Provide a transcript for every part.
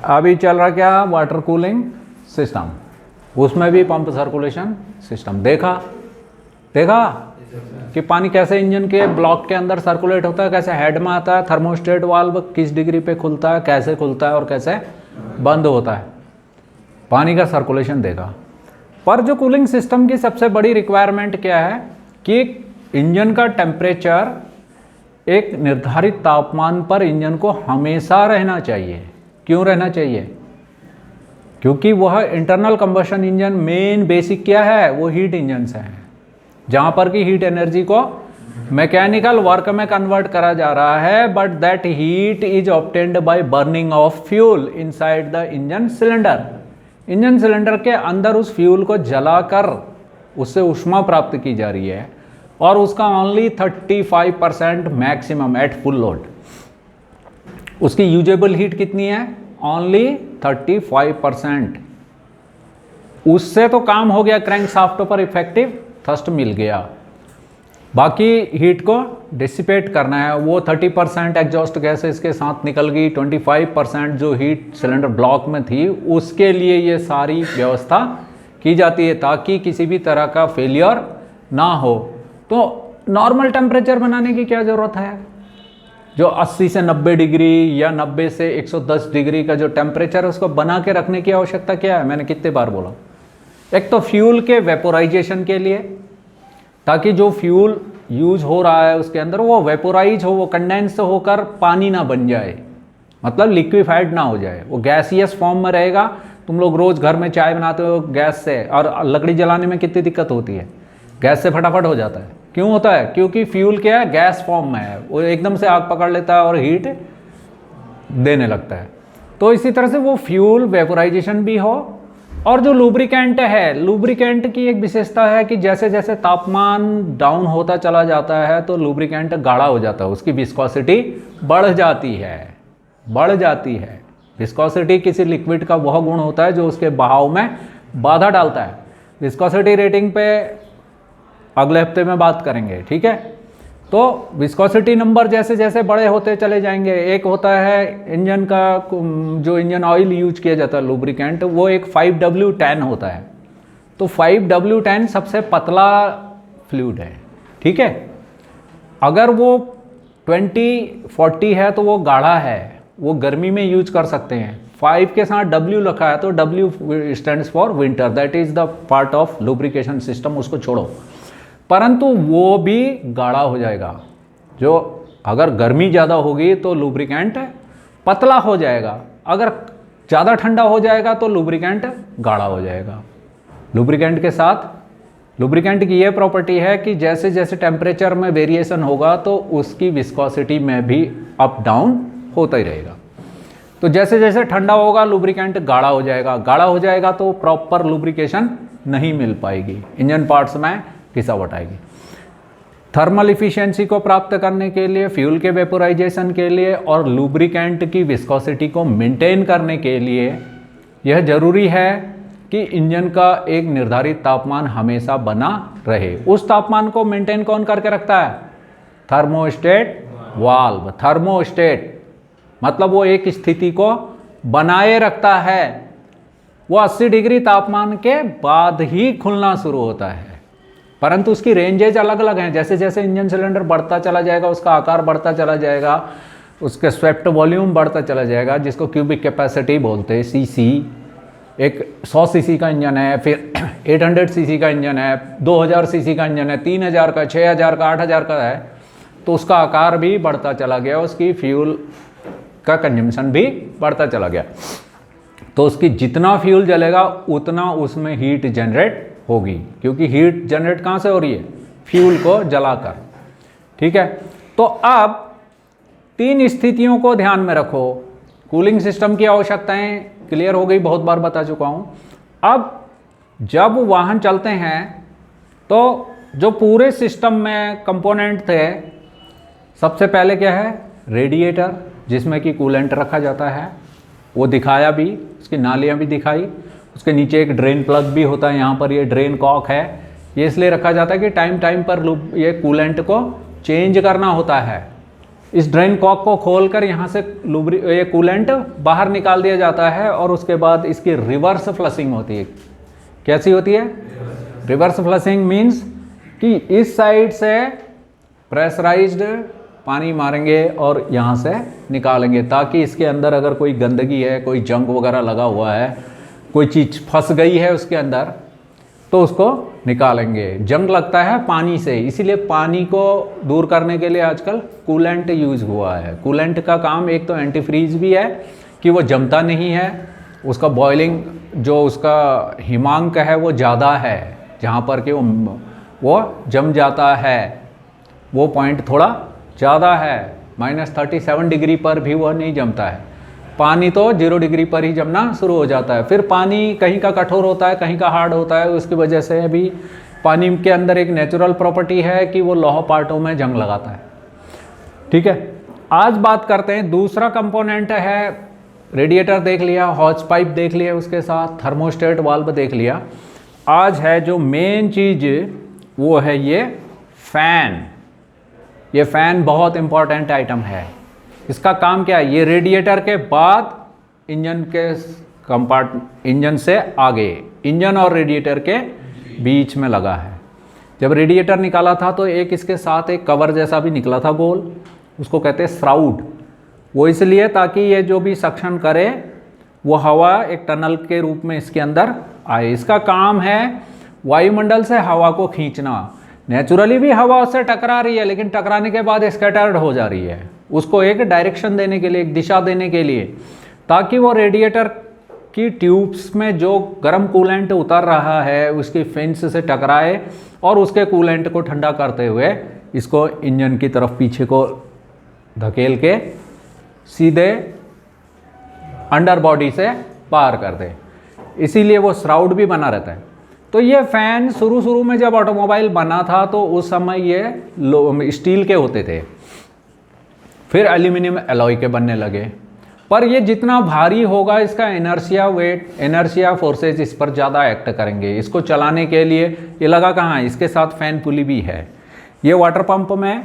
अभी चल रहा क्या, वाटर कूलिंग सिस्टम, उसमें भी पंप सर्कुलेशन सिस्टम देखा कि पानी कैसे इंजन के ब्लॉक के अंदर सर्कुलेट होता है, कैसे हेड में आता है, थर्मोस्टेट वाल्व किस डिग्री पे खुलता है, कैसे खुलता है और कैसे बंद होता है, पानी का सर्कुलेशन देखा। पर जो कूलिंग सिस्टम की सबसे बड़ी रिक्वायरमेंट क्या है कि इंजन का टेम्परेचर एक निर्धारित तापमान पर इंजन को हमेशा रहना चाहिए। क्यों रहना चाहिए? क्योंकि वह internal combustion engine main basic क्या है, वो हीट इंजन है, जहाँ पर कि हीट एनर्जी को मैकेनिकल वर्क में कन्वर्ट करा जा रहा है, but that heat is obtained by burning of fuel inside the engine cylinder. Engine cylinder के अंदर उस फ्यूल को जलाकर उससे ऊष्मा प्राप्त की जा रही है, और उसका only 35% maximum at full load. उसकी यूजेबल हीट कितनी है? ओनली 35%। उससे तो काम हो गया, क्रैंक शाफ्ट पर इफेक्टिव थ्रस्ट मिल गया। बाकी हीट को डिसिपेट करना है, वो 30% एग्जॉस्ट गैसेस के साथ निकल गई, 25% जो हीट सिलेंडर ब्लॉक में थी उसके लिए ये सारी व्यवस्था की जाती है ताकि किसी भी तरह का फेलियर ना हो। तो नॉर्मल टेम्परेचर बनाने की क्या ज़रूरत है? जो 80 से 90 डिग्री या 90 से 110 डिग्री का जो टेम्परेचर है उसको बना के रखने की आवश्यकता क्या है? मैंने कितने बार बोला। एक तो फ्यूल के वेपोराइजेशन के लिए, ताकि जो फ्यूल यूज हो रहा है उसके अंदर वो वेपोराइज हो, वो कंडेंस होकर पानी ना बन जाए, मतलब लिक्विफाइड ना हो जाए, वो गैसियस फॉर्म में रहेगा। तुम लोग रोज़ घर में चाय बनाते हो गैस से, और लकड़ी जलाने में कितनी दिक्कत होती है, गैस से फटाफट हो जाता है। क्यों होता है? क्योंकि फ्यूल क्या है, गैस फॉर्म में है, वो एकदम से आग पकड़ लेता है और हीट देने लगता है। तो इसी तरह से वो फ्यूल वेपोराइजेशन भी हो। और जो लुब्रिकेंट है, लुब्रिकेंट की एक विशेषता है कि जैसे जैसे तापमान डाउन होता चला जाता है तो लुब्रिकेंट गाढ़ा हो जाता है, उसकी विस्कोसिटी बढ़ जाती है। विस्कोसिटी किसी लिक्विड का वह गुण होता है जो उसके बहाव में बाधा डालता है। विस्कोसिटी रेटिंग पे अगले हफ्ते में बात करेंगे, ठीक है। तो विस्कोसिटी नंबर जैसे जैसे बड़े होते चले जाएंगे। एक होता है इंजन का, जो इंजन ऑयल यूज किया जाता है लुब्रिकेंट, वो एक 5W10 होता है। तो 5W10 सबसे पतला फ्लूइड है, ठीक है। अगर वो 2040 है तो वो गाढ़ा है, वो गर्मी में यूज कर सकते हैं। 5 के साथ W लिखा है तो W stands for winter, that is the part of lubrication system, उसको छोड़ो। परंतु वो भी गाढ़ा हो जाएगा। जो अगर गर्मी ज़्यादा होगी तो लुब्रिकेंट पतला हो जाएगा, अगर ज़्यादा ठंडा हो जाएगा तो लुब्रिकेंट गाढ़ा हो जाएगा। लुब्रिकेंट के साथ, लुब्रिकेंट की ये प्रॉपर्टी है कि जैसे जैसे टेम्परेचर में वेरिएशन होगा तो उसकी विस्कोसिटी में भी अप डाउन होता ही रहेगा। तो जैसे जैसे ठंडा होगा लुब्रिकेंट गाढ़ा हो जाएगा तो प्रॉपर लुब्रिकेशन नहीं मिल पाएगी, इंजन पार्ट्स में घिसावट आएगी। थर्मल इफिशिएंसी को प्राप्त करने के लिए, फ्यूल के वेपोराइजेशन के लिए और लुब्रिकेंट की विस्कोसिटी को मेंटेन करने के लिए यह जरूरी है कि इंजन का एक निर्धारित तापमान हमेशा बना रहे। उस तापमान को मेंटेन कौन करके रखता है? Thermostat valve. थर्मोस्टेट मतलब वो एक स्थिति को बनाए रखता है। वो 80 डिग्री तापमान के बाद ही खुलना शुरू होता है, परंतु उसकी रेंजेज अलग अलग हैं। जैसे जैसे इंजन सिलेंडर बढ़ता चला जाएगा, उसका आकार बढ़ता चला जाएगा, उसके स्वेप्ट वॉल्यूम बढ़ता चला जाएगा, जिसको क्यूबिक कैपेसिटी बोलते हैं, सीसी। एक 100 सीसी का इंजन है, फिर 800 सीसी का इंजन है, 2000 सीसी का इंजन है, 3000 का, 6000 का, 8000 का है, तो उसका आकार भी बढ़ता चला गया, उसकी फ्यूल का कंजम्पशन भी बढ़ता चला गया। तो उसकी जितना फ्यूल जलेगा उतना उसमें हीट जनरेट होगी, क्योंकि हीट जनरेट कहाँ से हो रही है? फ्यूल को जलाकर, ठीक है। तो अब 3 स्थितियों को ध्यान में रखो। कूलिंग सिस्टम की आवश्यकताएं क्लियर हो गई, बहुत बार बता चुका हूं। अब जब वाहन चलते हैं तो जो पूरे सिस्टम में कंपोनेंट थे, सबसे पहले क्या है? रेडिएटर, जिसमें कि कूलेंट रखा जाता है, वो दिखाया भी, उसकी नालियाँ भी दिखाई। उसके नीचे एक ड्रेन प्लग भी होता है, यहाँ पर ये ड्रेन कॉक है। ये इसलिए रखा जाता है कि टाइम टाइम पर ये कूलेंट को चेंज करना होता है। इस ड्रेन कॉक को खोलकर यहाँ से ये कूलेंट बाहर निकाल दिया जाता है और उसके बाद इसकी रिवर्स फ्लशिंग होती है। कैसी होती है? रिवर्स फ्लशिंग मीन्स कि इस साइड से प्रेशराइज्ड पानी मारेंगे और यहाँ से निकालेंगे, ताकि इसके अंदर अगर कोई गंदगी है, कोई जंग वगैरह लगा हुआ है, कोई चीज़ फंस गई है उसके अंदर, तो उसको निकालेंगे। जंग लगता है पानी से, इसीलिए पानी को दूर करने के लिए आजकल कूलेंट यूज़ हुआ है। कूलेंट का काम एक तो एंटी फ्रीज भी है कि वो जमता नहीं है, उसका बॉइलिंग जो उसका हिमांक है वो ज़्यादा है, जहाँ पर कि वो जम जाता है, वो पॉइंट थोड़ा ज़्यादा है। -37 डिग्री पर भी वो नहीं जमता है। पानी तो 0 डिग्री पर ही जमना शुरू हो जाता है। फिर पानी कहीं का कठोर होता है, कहीं का हार्ड होता है, उसकी वजह से भी पानी के अंदर एक नेचुरल प्रॉपर्टी है कि वो लौह पार्टों में जंग लगाता है। ठीक है, आज बात करते हैं दूसरा कंपोनेंट है, रेडिएटर देख लिया, हॉज पाइप देख लिया, उसके साथ थर्मोस्टेट वाल्व देख लिया। आज है जो मेन चीज़ वो है ये फ़ैन। ये फ़ैन बहुत इंपॉर्टेंट आइटम है। इसका काम क्या है? ये रेडिएटर के बाद इंजन से आगे, इंजन और रेडिएटर के बीच में लगा है। जब रेडिएटर निकाला था तो एक इसके साथ एक कवर जैसा भी निकला था गोल, उसको कहते हैं श्राउड। वो इसलिए ताकि ये जो भी सक्शन करे वो हवा एक टनल के रूप में इसके अंदर आए। इसका काम है वायुमंडल से हवा को खींचना। नेचुरली भी हवा उससे टकरा रही है, लेकिन टकराने के बाद स्कैटर्ड हो जा रही है, उसको एक डायरेक्शन देने के लिए, एक दिशा देने के लिए, ताकि वो रेडिएटर की ट्यूब्स में जो गर्म कूलेंट उतर रहा है उसकी फिन्स से टकराए और उसके कूलेंट को ठंडा करते हुए इसको इंजन की तरफ पीछे को धकेल के सीधे अंडर बॉडी से पार कर दे। इसीलिए वो श्राउड भी बना रहता है। तो ये फ़ैन शुरू में जब ऑटोमोबाइल बना था तो उस समय ये स्टील के होते थे, फिर एल्यूमिनियम एलॉय के बनने लगे। पर ये जितना भारी होगा इसका इनर्शिया फोर्सेज इस पर ज़्यादा एक्ट करेंगे। इसको चलाने के लिए ये लगा कहाँ है? इसके साथ फ़ैन पुली भी है। ये वाटर पंप में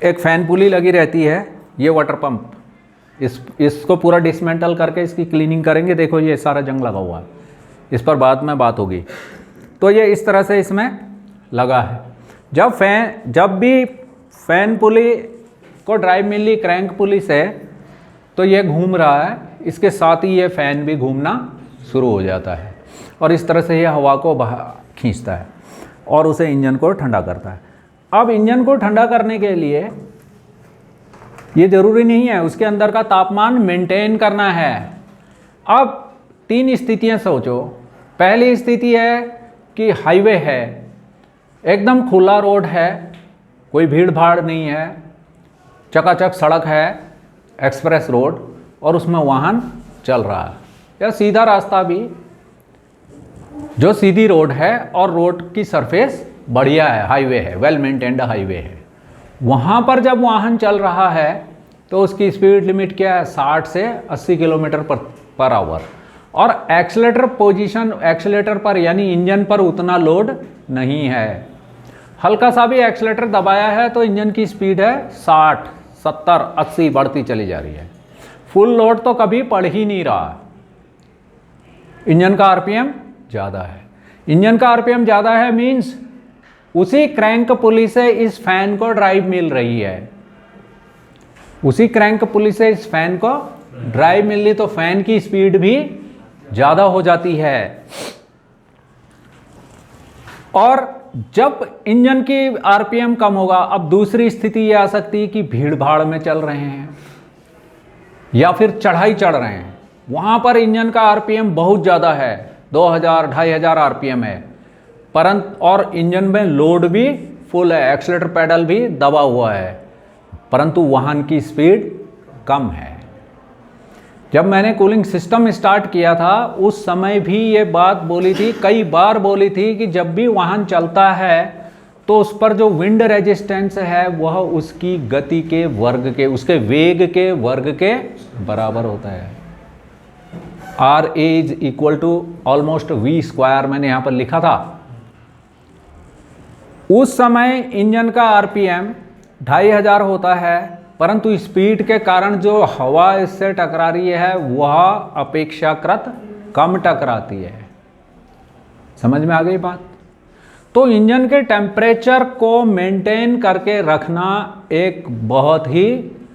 एक फ़ैन पुली लगी रहती है। ये वाटर पंप इसको पूरा डिसमेंटल करके इसकी क्लीनिंग करेंगे। देखो ये सारा जंग लगा हुआ है, इस पर बाद में बात होगी। तो ये इस तरह से इसमें लगा है। जब भी फ़ैन पुली को ड्राइव मिली क्रैंक पुली से, तो ये घूम रहा है, इसके साथ ही ये फ़ैन भी घूमना शुरू हो जाता है और इस तरह से ये हवा को खींचता है और उसे इंजन को ठंडा करता है। अब इंजन को ठंडा करने के लिए ये ज़रूरी नहीं है उसके अंदर का तापमान मेंटेन करना है। अब 3 स्थितियाँ सोचो। पहली स्थिति है कि हाईवे है, एकदम खुला रोड है, कोई भीड़ भाड़ नहीं है, चकाचक सड़क है, एक्सप्रेस रोड, और उसमें वाहन चल रहा है, या सीधा रास्ता भी जो सीधी रोड है और रोड की सरफेस बढ़िया है, हाईवे है, वेल मेंटेन्ड हाईवे है। वहाँ पर जब वाहन चल रहा है तो उसकी स्पीड लिमिट क्या है? 60 से 80 किलोमीटर पर आवर। और एक्सीलेटर पर यानी इंजन पर उतना लोड नहीं है। हल्का सा भी एक्सीलेटर दबाया है तो इंजन की स्पीड है 60, 70, 80 बढ़ती चली जा रही है। फुल लोड तो कभी पड़ ही नहीं रहा। इंजन का आरपीएम ज़्यादा है। इंजन का आरपीएम ज़्यादा है मीन्स उसी क्रैंक पुली से इस फैन को ड्राइव मिल रही है। उसी क्रैंक पुली से इस फैन को ड्राइव मिल रही, तो फैन की स्पीड भी ज़्यादा हो जाती है। और जब इंजन की आरपीएम कम होगा, अब दूसरी स्थिति ये आ सकती है कि भीड़ भाड़ में चल रहे हैं या फिर चढ़ाई चढ़ रहे हैं, वहाँ पर इंजन का आरपीएम बहुत ज़्यादा है, 2000, 2500 आरपीएम है, परंतु और इंजन में लोड भी फुल है, एक्सीलेटर पेडल भी दबा हुआ है, परंतु वाहन की स्पीड कम है। जब मैंने कूलिंग सिस्टम स्टार्ट किया था उस समय भी ये बात बोली थी, कई बार बोली थी कि जब भी वाहन चलता है तो उस पर जो विंड रेजिस्टेंस है वह उसकी गति के वर्ग के, उसके वेग के वर्ग के बराबर होता है। RA is equal to almost V², मैंने यहाँ पर लिखा था। उस समय इंजन का आरपीएम 2500 होता है, परंतु स्पीड के कारण जो हवा इससे टकरा रही है वह अपेक्षाकृत कम टकराती है। समझ में आ गई बात? तो इंजन के टेम्परेचर को मेंटेन करके रखना एक बहुत ही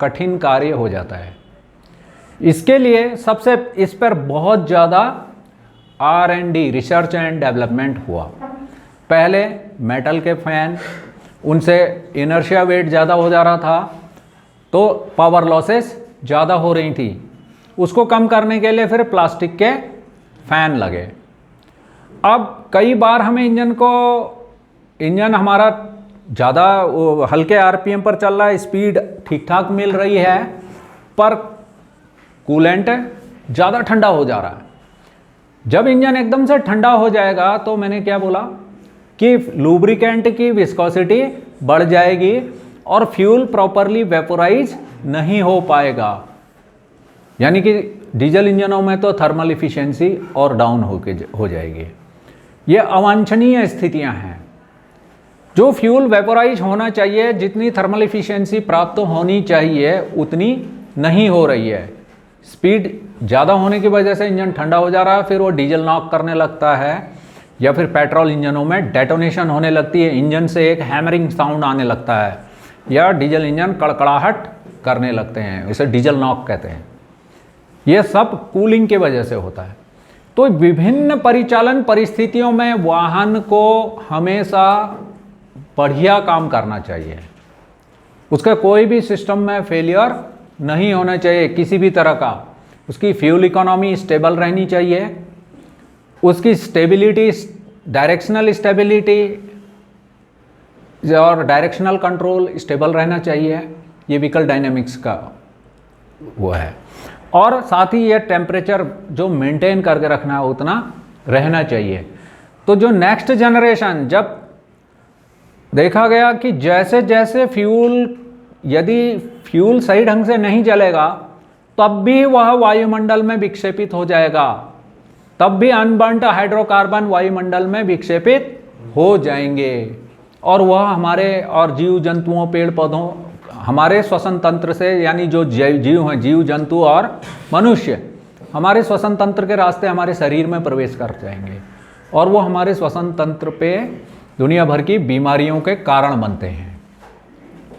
कठिन कार्य हो जाता है। इसके लिए इस पर बहुत ज़्यादा R&D, रिसर्च एंड डेवलपमेंट हुआ। पहले मेटल के फैन, उनसे इनर्शिया वेट ज़्यादा हो जा रहा था तो पावर लॉसेस ज़्यादा हो रही थी। उसको कम करने के लिए फिर प्लास्टिक के फैन लगे। अब कई बार हमें इंजन हमारा ज़्यादा हल्के आरपीएम पर चल रहा है, स्पीड ठीक ठाक मिल रही है, पर कूलेंट ज़्यादा ठंडा हो जा रहा है। जब इंजन एकदम से ठंडा हो जाएगा तो मैंने क्या बोला कि लूब्रिकेंट की विस्कोसिटी बढ़ जाएगी और फ्यूल प्रॉपरली वेपोराइज नहीं हो पाएगा। यानी कि डीजल इंजनों में तो थर्मल इफिशिएंसी और डाउन हो जाएगी। ये अवांछनीय स्थितियां हैं। जो फ्यूल वेपोराइज होना चाहिए, जितनी थर्मल इफिशिएंसी प्राप्त होनी चाहिए उतनी नहीं हो रही है। स्पीड ज़्यादा होने की वजह से इंजन ठंडा हो जा रहा है, फिर वो डीजल नॉक करने लगता है, या फिर पेट्रोल इंजनों में डेटोनेशन होने लगती है, इंजन से एक हैमरिंग साउंड आने लगता है, या डीजल इंजन कड़कड़ाहट करने लगते हैं, इसे डीजल नॉक कहते हैं। ये सब कूलिंग की वजह से होता है। तो विभिन्न परिचालन परिस्थितियों में वाहन को हमेशा बढ़िया काम करना चाहिए। उसका कोई भी सिस्टम में फेलियर नहीं होना चाहिए किसी भी तरह का। उसकी फ्यूल इकोनॉमी स्टेबल रहनी चाहिए, उसकी स्टेबिलिटी, डायरेक्शनल स्टेबिलिटी और डायरेक्शनल कंट्रोल स्टेबल रहना चाहिए। ये व्हीकल डायनेमिक्स का वो है। और साथ ही ये टेम्परेचर जो मेंटेन करके रखना है उतना रहना चाहिए। तो जो नेक्स्ट जनरेशन, जब देखा गया कि जैसे जैसे यदि फ्यूल सही ढंग से नहीं जलेगा तब भी वह वायुमंडल में विक्षेपित हो जाएगा, तब भी अनबर्न्ड हाइड्रोकार्बन वायुमंडल में विक्षेपित हो जाएंगे, और वह हमारे और जीव जंतुओं, पेड़ पौधों, हमारे श्वसन तंत्र से, यानी जो जीव हैं, जीव जंतु और मनुष्य, हमारे श्वसन तंत्र के रास्ते हमारे शरीर में प्रवेश कर जाएंगे, और वो हमारे श्वसन तंत्र पे दुनिया भर की बीमारियों के कारण बनते हैं।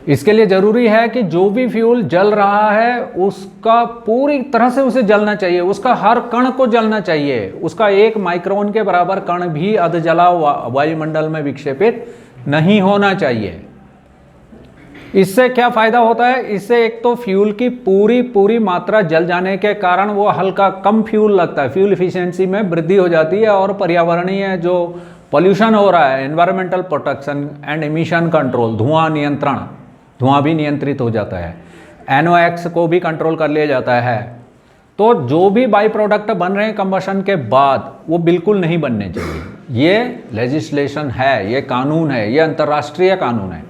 इसके लिए ज़रूरी है कि जो भी फ्यूल जल रहा है उसका पूरी तरह से उसे जलना चाहिए, उसका हर कण को जलना चाहिए, उसका 1 माइक्रोन के बराबर कण भी अधजला वायुमंडल में विक्षेपित नहीं होना चाहिए। इससे क्या फ़ायदा होता है? इससे एक तो फ्यूल की पूरी मात्रा जल जाने के कारण वो हल्का कम फ्यूल लगता है, फ्यूल इफिशिएंसी में वृद्धि हो जाती है, और पर्यावरणीय जो पॉल्यूशन हो रहा है, environmental protection and emission control, धुआं नियंत्रण, धुआं भी नियंत्रित हो जाता है, NOx को भी कंट्रोल कर लिया जाता है। तो जो भी बाई प्रोडक्ट बन रहे हैं कंबशन के बाद, वो बिल्कुल नहीं बनने चाहिए। ये लेजिस्लेशन है, ये कानून है, ये अंतर्राष्ट्रीय कानून है।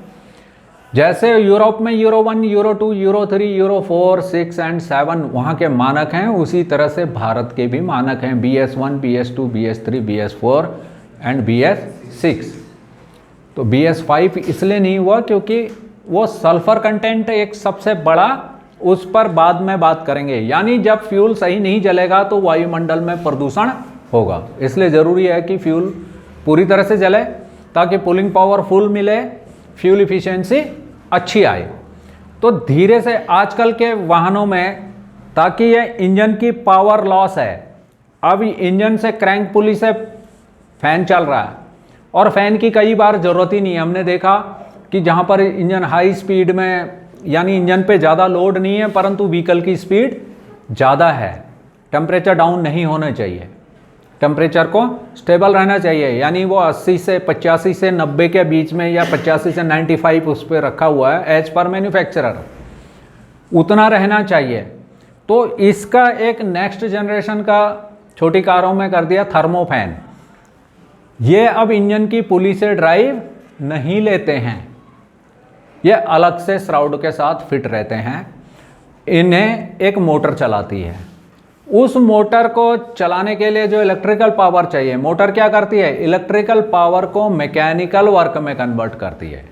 जैसे यूरोप में euro 1, euro 2, euro 3, euro 4, 6 and 7 वहाँ के मानक हैं, उसी तरह से भारत के भी मानक हैं, BS1, BS2, BS3, BS4 and BS6। तो BS5 इसलिए नहीं हुआ क्योंकि वो सल्फर कंटेंट एक सबसे बड़ा, उस पर बाद में बात करेंगे। यानी जब फ्यूल सही नहीं जलेगा तो वायुमंडल में प्रदूषण होगा, इसलिए ज़रूरी है कि फ्यूल पूरी तरह से जले ताकि पुलिंग पावर फुल मिले, फ्यूल इफिशिएंसी अच्छी आए। तो धीरे से आजकल के वाहनों में, ताकि ये इंजन की पावर लॉस है, अब इंजन से क्रैंक पुली से फैन चल रहा है, और फैन की कई बार ज़रूरत ही नहीं है। हमने देखा कि जहाँ पर इंजन हाई स्पीड में, यानी इंजन पे ज़्यादा लोड नहीं है परंतु व्हीकल की स्पीड ज़्यादा है, टेम्परेचर डाउन नहीं होना चाहिए, टेम्परेचर को स्टेबल रहना चाहिए। यानी वो 80 से 85 से 90 के बीच में, या 85 से 95 उस पर रखा हुआ है एज पर मैन्युफैक्चरर, उतना रहना चाहिए। तो इसका एक नेक्स्ट जनरेशन का छोटी कारों में कर दिया थर्मोफैन। ये अब इंजन की पुली से ड्राइव नहीं लेते हैं, ये अलग से श्राउड के साथ फिट रहते हैं। इन्हें एक मोटर चलाती है, उस मोटर को चलाने के लिए जो इलेक्ट्रिकल पावर चाहिए, मोटर क्या करती है? इलेक्ट्रिकल पावर को मैकेनिकल वर्क में कन्वर्ट करती है।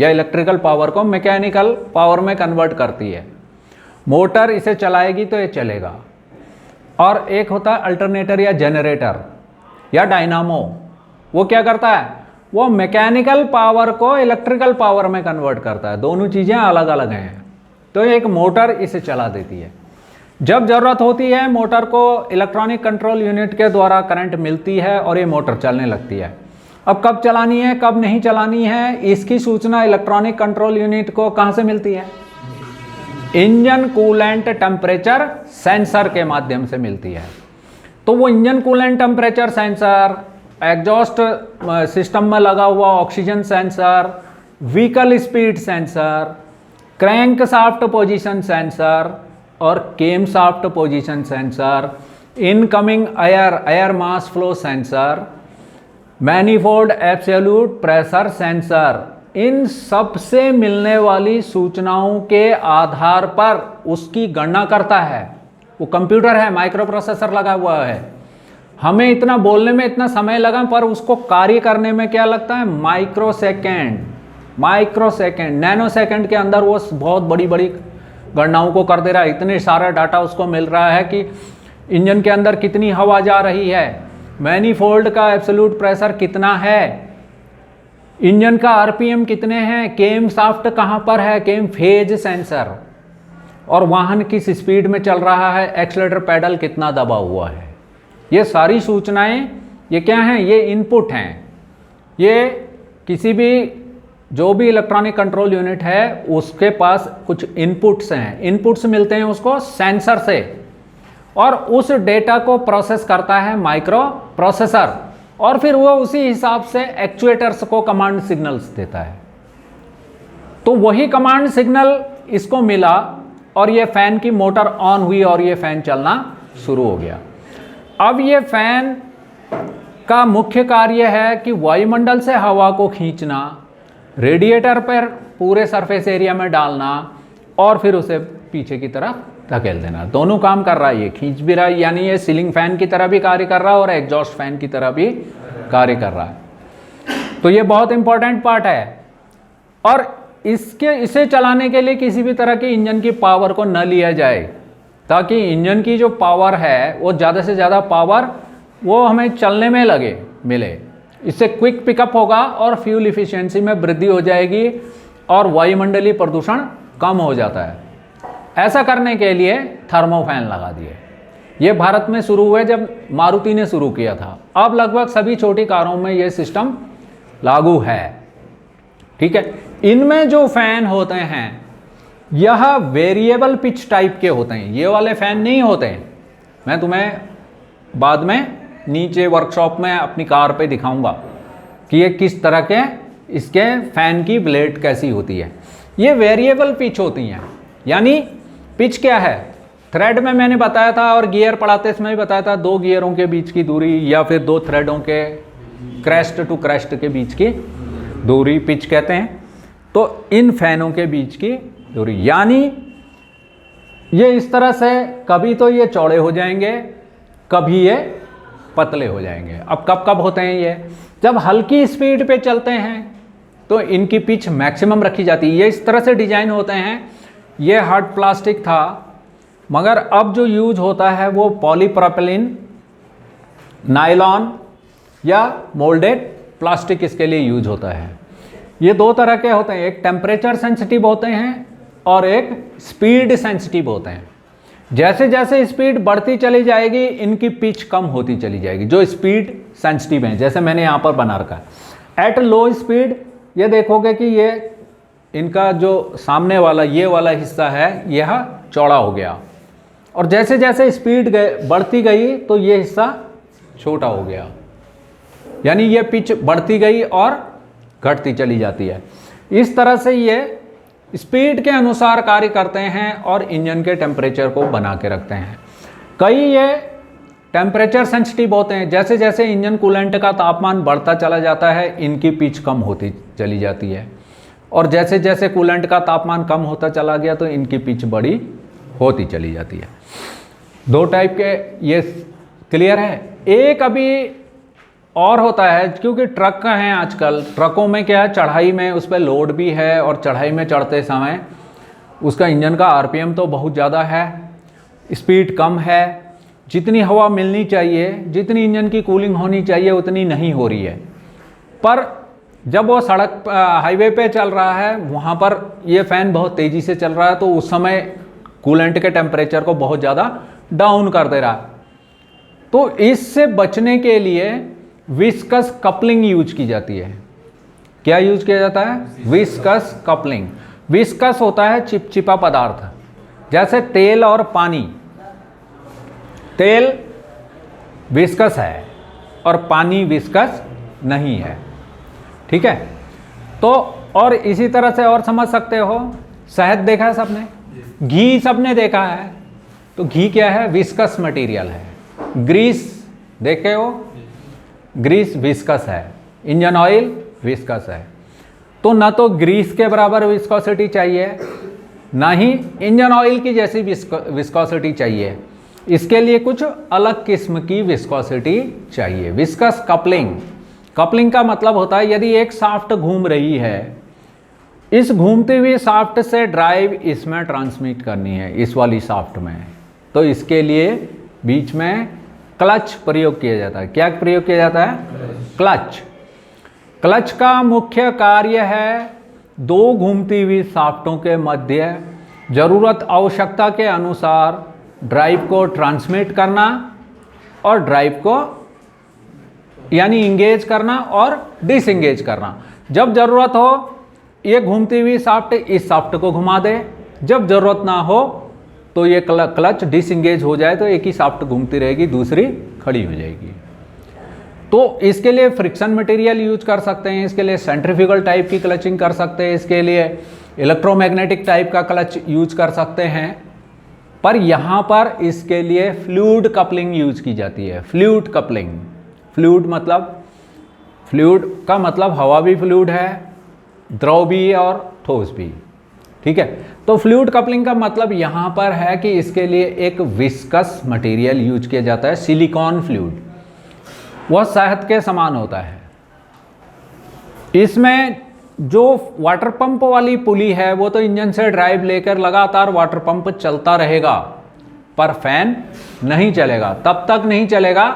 या इलेक्ट्रिकल पावर को मैकेनिकल पावर में कन्वर्ट करती है। मोटर इसे चलाएगी तो ये चलेगा। और एक होता है अल्टरनेटर या जनरेटर या डायनामो, वो क्या करता है, वो मैकेनिकल पावर को इलेक्ट्रिकल पावर में कन्वर्ट करता है। दोनों चीज़ें अलग अलग हैं। तो एक मोटर इसे चला देती है। जब ज़रूरत होती है मोटर को इलेक्ट्रॉनिक कंट्रोल यूनिट के द्वारा करंट मिलती है और ये मोटर चलने लगती है। अब कब चलानी है कब नहीं चलानी है, इसकी सूचना इलेक्ट्रॉनिक कंट्रोल यूनिट को कहाँ से मिलती है, इंजन कूलेंट टेम्परेचर सेंसर के माध्यम से मिलती है। तो वो engine coolant temperature sensor, exhaust system में लगा हुआ oxygen sensor, vehicle speed sensor, crank shaft position sensor और cam shaft position sensor, incoming air mass flow sensor, manifold absolute pressure sensor, इन सब से मिलने वाली सूचनाओं के आधार पर उसकी गणना करता है। वो कंप्यूटर है, माइक्रो प्रोसेसर लगा हुआ है। हमें इतना बोलने में इतना समय लगा, पर उसको कार्य करने में क्या लगता है, माइक्रो सेकेंड, नैनो सेकेंड के अंदर वो बहुत बड़ी बड़ी गणनाओं को कर दे रहा है। इतने सारा डाटा उसको मिल रहा है कि इंजन के अंदर कितनी हवा जा रही है, मैनीफोल्ड का एब्सोल्यूट प्रेशर कितना है, इंजन का आरपीएम कितने हैं, केम शाफ्ट कहाँ पर है, केम फेज सेंसर, और वाहन किस स्पीड में चल रहा है, एक्सीलरेटर पेडल कितना दबा हुआ है। ये सारी सूचनाएं ये क्या हैं, ये इनपुट हैं। ये किसी भी जो भी इलेक्ट्रॉनिक कंट्रोल यूनिट है उसके पास कुछ इनपुट्स हैं। इनपुट्स मिलते हैं उसको सेंसर से और उस डेटा को प्रोसेस करता है माइक्रो प्रोसेसर, और फिर वो उसी हिसाब से एक्चुएटर्स को कमांड सिग्नल्स देता है। तो वही कमांड सिग्नल इसको मिला और ये फैन की मोटर ऑन हुई और ये फैन चलना शुरू हो गया। अब ये फैन का मुख्य कार्य है कि वायुमंडल से हवा को खींचना, रेडिएटर पर पूरे सरफेस एरिया में डालना और फिर उसे पीछे की तरफ धकेल देना। दोनों काम कर रहा है, ये खींच भी रहा है, यानी ये सीलिंग फैन की तरह भी कार्य कर रहा है और एग्जॉस्ट फैन की तरह भी कार्य कर रहा है। तो ये बहुत इंपॉर्टेंट पार्ट है। और इसे चलाने के लिए किसी भी तरह की इंजन की पावर को न लिया जाए, ताकि इंजन की जो पावर है वो ज़्यादा से ज़्यादा पावर वो हमें चलने में मिले। इससे क्विक पिकअप होगा और फ्यूल इफिशिएंसी में वृद्धि हो जाएगी और वायुमंडलीय प्रदूषण कम हो जाता है। ऐसा करने के लिए थर्मोफैन लगा दिए। ये भारत में शुरू हुए जब मारुति ने शुरू किया था। अब लगभग सभी छोटी कारों में ये सिस्टम लागू है। ठीक है, इनमें जो फैन होते हैं यह वेरिएबल पिच टाइप के होते हैं। ये वाले फैन नहीं होते हैं। मैं तुम्हें बाद में नीचे वर्कशॉप में अपनी कार पे दिखाऊंगा कि ये किस तरह के इसके फैन की ब्लेड कैसी होती है। ये वेरिएबल पिच होती हैं। यानी पिच क्या है, थ्रेड में मैंने बताया था और गियर पढ़ाते समय भी बताया था, दो गियरों के बीच की दूरी या फिर दो थ्रेडों के क्रेस्ट टू क्रेस्ट के बीच की दूरी पिच कहते हैं। तो इन फैनों के बीच की दूरी, यानी ये इस तरह से कभी तो ये चौड़े हो जाएंगे, कभी ये पतले हो जाएंगे। अब कब कब होते हैं ये, जब हल्की स्पीड पे चलते हैं तो इनकी पिच मैक्सिमम रखी जाती है। ये इस तरह से डिजाइन होते हैं। ये हार्ड प्लास्टिक था, मगर अब जो यूज होता है वो पॉलीप्रोपिलीन, नायलॉन या मोल्डेड प्लास्टिक इसके लिए यूज होता है। ये दो तरह के होते हैं, एक टेम्परेचर सेंसिटिव होते हैं और एक स्पीड सेंसिटिव होते हैं। जैसे जैसे स्पीड बढ़ती चली जाएगी इनकी पिच कम होती चली जाएगी। जो स्पीड सेंसिटिव हैं, जैसे मैंने यहाँ पर बना रखा है, एट लो स्पीड ये देखोगे कि ये इनका जो सामने वाला ये वाला हिस्सा है यह चौड़ा हो गया, और जैसे जैसे स्पीड बढ़ती गई तो ये हिस्सा छोटा हो गया। यानी ये पिच बढ़ती गई और घटती चली जाती है। इस तरह से ये स्पीड के अनुसार कार्य करते हैं और इंजन के टेम्परेचर को बना के रखते हैं। कई ये टेम्परेचर सेंसिटिव होते हैं। जैसे जैसे इंजन कूलेंट का तापमान बढ़ता चला जाता है इनकी पिच कम होती चली जाती है, और जैसे जैसे कूलेंट का तापमान कम होता चला गया तो इनकी पिच बड़ी होती चली जाती है। दो टाइप के ये क्लियर है। एक अभी और होता है क्योंकि ट्रक हैं आजकल, ट्रकों में क्या है, चढ़ाई में उस पर लोड भी है और चढ़ाई में चढ़ते समय उसका इंजन का आरपीएम तो बहुत ज़्यादा है, स्पीड कम है, जितनी हवा मिलनी चाहिए, जितनी इंजन की कूलिंग होनी चाहिए उतनी नहीं हो रही है। पर जब वो सड़क हाईवे पे चल रहा है वहाँ पर ये फ़ैन बहुत तेज़ी से चल रहा है, तो उस समय कूलेंट के टेम्परेचर को बहुत ज़्यादा डाउन कर दे रहा है। तो इससे बचने के लिए विस्कस कपलिंग यूज की जाती है। क्या यूज किया जाता है? Viscous coupling. विस्कस होता है चिपचिपा पदार्थ, जैसे तेल और पानी। तेल विस्कस है और पानी विस्कस नहीं है, ठीक है। तो और इसी तरह से और समझ सकते हो, शहद देखा है सबने, घी सबने देखा है, तो घी क्या है? विस्कस मटेरियल है। ग्रीस देखे हो, ग्रीस विस्कस है। इंजन ऑयल विस्कस है। तो ना तो ग्रीस के बराबर विस्कोसिटी चाहिए, ना ही इंजन ऑयल की जैसी विस्कोसिटी चाहिए। इसके लिए कुछ अलग किस्म की विस्कोसिटी चाहिए। Viscous coupling. कपलिंग का मतलब होता है यदि एक शाफ्ट घूम रही है, इस घूमते हुए शाफ्ट से ड्राइव इसमें ट्रांसमिट करनी है, इस वाली शाफ्ट में, तो इसके लिए बीच में क्लच प्रयोग किया जाता है। क्या प्रयोग किया जाता है? क्लच। क्लच का मुख्य कार्य है दो घूमती हुई शाफ्टों के मध्य जरूरत आवश्यकता के अनुसार ड्राइव को ट्रांसमिट करना और ड्राइव को यानी इंगेज करना और डिसएंगेज करना। जब जरूरत हो ये घूमती हुई शाफ्ट इस शाफ्ट को घुमा दे, जब जरूरत ना हो तो ये क्लच डिसएंगेज हो जाए तो एक ही शाफ्ट घूमती रहेगी, दूसरी खड़ी हो जाएगी। तो इसके लिए फ्रिक्शन मटेरियल यूज कर सकते हैं, इसके लिए सेंट्रीफ्यूगल टाइप की क्लचिंग कर सकते हैं, इसके लिए इलेक्ट्रोमैग्नेटिक टाइप का क्लच यूज कर सकते हैं। पर यहाँ पर इसके लिए फ्लूइड कपलिंग यूज की जाती है। Fluid coupling. फ्लूइड मतलब, फ्लूइड का मतलब हवा भी फ्लूइड है, द्रव भी और ठोस भी, ठीक है। तो फ्लूइड कपलिंग का मतलब यहाँ पर है कि इसके लिए एक विस्कस मटेरियल यूज किया जाता है, सिलिकॉन फ्लूइड। वह शहद के समान होता है। इसमें जो वाटर पंप वाली पुली है वो तो इंजन से ड्राइव लेकर लगातार वाटर पंप चलता रहेगा, पर फैन नहीं चलेगा। तब तक नहीं चलेगा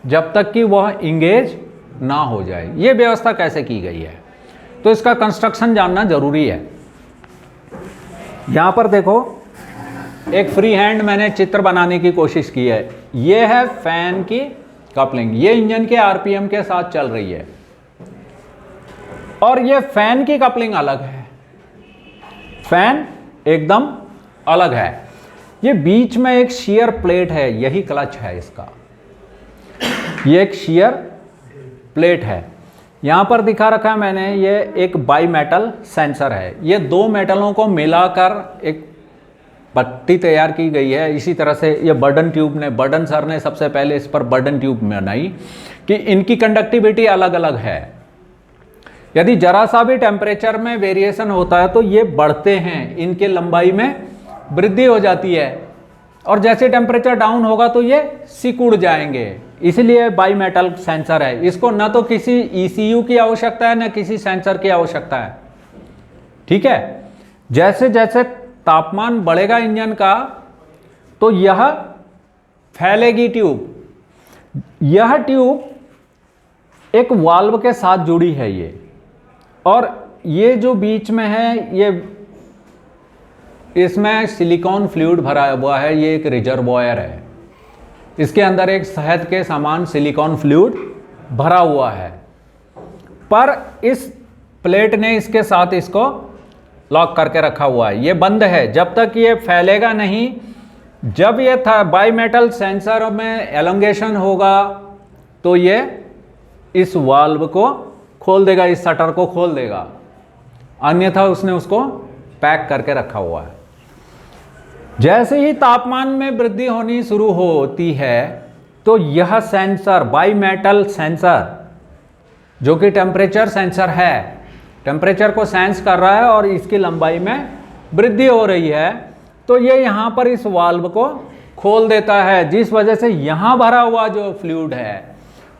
जब तक कि वह इंगेज ना हो जाए। ये व्यवस्था कैसे की गई है, तो इसका कंस्ट्रक्शन जानना जरूरी है। यहां पर देखो एक फ्री हैंड मैंने चित्र बनाने की कोशिश की है। ये है फैन की कपलिंग, ये इंजन के आरपीएम के साथ चल रही है और ये फैन की कपलिंग अलग है। फैन एकदम अलग है। ये बीच में एक शियर प्लेट है, यही क्लच है इसका। ये एक शियर प्लेट है, यहां पर दिखा रखा है मैंने। ये एक बाई मेटल सेंसर है। ये दो मेटलों को मिलाकर एक पट्टी तैयार की गई है। इसी तरह से ये बर्डन ट्यूब ने, बर्डन सर ने सबसे पहले इस पर बर्डन ट्यूब बनाई कि इनकी कंडक्टिविटी अलग अलग है। यदि जरा सा भी टेम्परेचर में वेरिएशन होता है तो ये बढ़ते हैं, इनके लंबाई में वृद्धि हो जाती है, और जैसे टेम्परेचर डाउन होगा तो ये सिकुड़ जाएंगे। इसलिए बाई मेटल सेंसर है। इसको ना तो किसी ECU की आवश्यकता है ना किसी सेंसर की आवश्यकता है, ठीक है। जैसे जैसे तापमान बढ़ेगा इंजन का तो यह फैलेगी ट्यूब। यह ट्यूब एक वाल्व के साथ जुड़ी है ये, और ये जो बीच में है ये इसमें सिलिकॉन फ्लूइड भरा हुआ है। ये एक रिजर्वॉयर है, इसके अंदर एक शहद के समान सिलिकॉन फ्लूइड भरा हुआ है, पर इस प्लेट ने इसके साथ इसको लॉक करके रखा हुआ है। ये बंद है, जब तक ये फैलेगा नहीं। जब ये था बाई मेटल सेंसर में एलोंगेशन होगा तो ये इस वाल्व को खोल देगा, इस शटर को खोल देगा, अन्यथा उसने उसको पैक करके रखा हुआ है। जैसे ही तापमान में वृद्धि होनी शुरू होती है तो यह सेंसर, बाई मेटल सेंसर, जो कि टेम्परेचर सेंसर है, टेम्परेचर को सेंस कर रहा है और इसकी लंबाई में वृद्धि हो रही है, तो ये यहाँ पर इस वाल्व को खोल देता है, जिस वजह से यहाँ भरा हुआ जो फ्लूइड है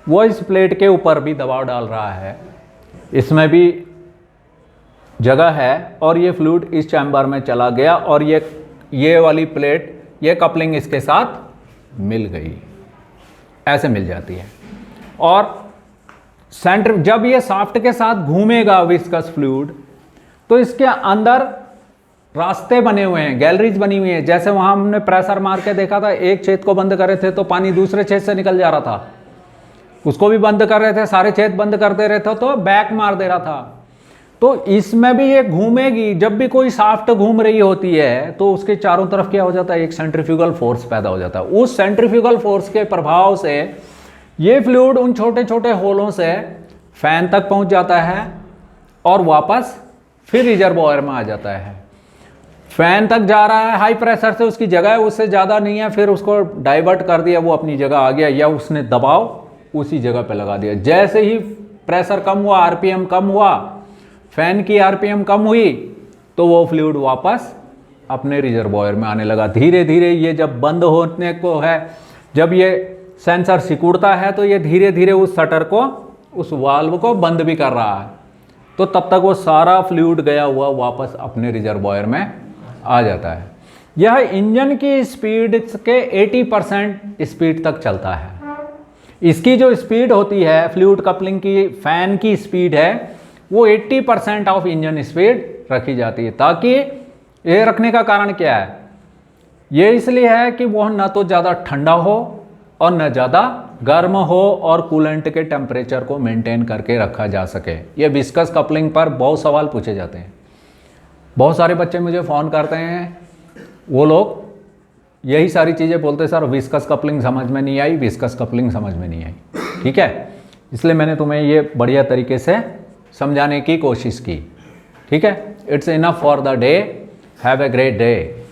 वो इस प्लेट के ऊपर भी दबाव डाल रहा है, इसमें भी जगह है, और ये फ्लूइड इस चैम्बर में चला गया और ये वाली प्लेट, ये कपलिंग इसके साथ मिल गई, ऐसे मिल जाती है। और सेंटर जब ये शाफ्ट के साथ घूमेगा विस्कस फ्लूइड, तो इसके अंदर रास्ते बने हुए हैं, गैलरीज बनी हुई हैं। जैसे वहां हमने प्रेशर मार के देखा था, एक छेद को बंद करे थे तो पानी दूसरे छेद से निकल जा रहा था, उसको भी बंद कर रहे थे, सारे छेद बंद कर दे रहे थे तो बैक मार दे रहा था। तो इसमें भी ये घूमेगी। जब भी कोई शाफ्ट घूम रही होती है तो उसके चारों तरफ क्या हो जाता है, एक सेंट्रीफ्यूगल फोर्स पैदा हो जाता है। उस सेंट्रीफ्यूगल फोर्स के प्रभाव से ये फ्लूइड उन छोटे छोटे होलों से फैन तक पहुंच जाता है और वापस फिर रिजर्वॉयर में आ जाता है। फैन तक जा रहा है हाई प्रेशर से, उसकी जगह उससे ज़्यादा नहीं है, फिर उसको डाइवर्ट कर दिया, वो अपनी जगह आ गया, या उसने दबाव उसी जगह पे लगा दिया। जैसे ही प्रेशर कम हुआ, आरपीएम कम हुआ, फैन की आरपीएम कम हुई, तो वो फ्लूइड वापस अपने रिजर्वॉयर में आने लगा। धीरे धीरे ये जब बंद होने को है, जब ये सेंसर सिकुड़ता है, तो ये धीरे धीरे उस शटर को, उस वाल्व को बंद भी कर रहा है। तो तब तक वो सारा फ्लूइड गया हुआ वापस अपने रिजर्वॉयर में आ जाता है। यह इंजन की स्पीड के 80% स्पीड तक चलता है। इसकी जो स्पीड होती है फ्लूइड कपलिंग की, फैन की स्पीड है, वो 80% ऑफ इंजन स्पीड रखी जाती है। ताकि ये रखने का कारण क्या है, ये इसलिए है कि वह न तो ज़्यादा ठंडा हो और न ज़्यादा गर्म हो, और कूलेंट के टेम्परेचर को मेंटेन करके रखा जा सके। ये विस्कस कपलिंग पर बहुत सवाल पूछे जाते हैं। बहुत सारे बच्चे मुझे फ़ोन करते हैं, वो लोग यही सारी चीज़ें बोलते, सर विस्कस कपलिंग समझ में नहीं आई, विस्कस कपलिंग समझ में नहीं आई। ठीक है, इसलिए मैंने तुम्हें ये बढ़िया तरीके से समझाने की कोशिश की। ठीक है, it's enough for the day, have a great day.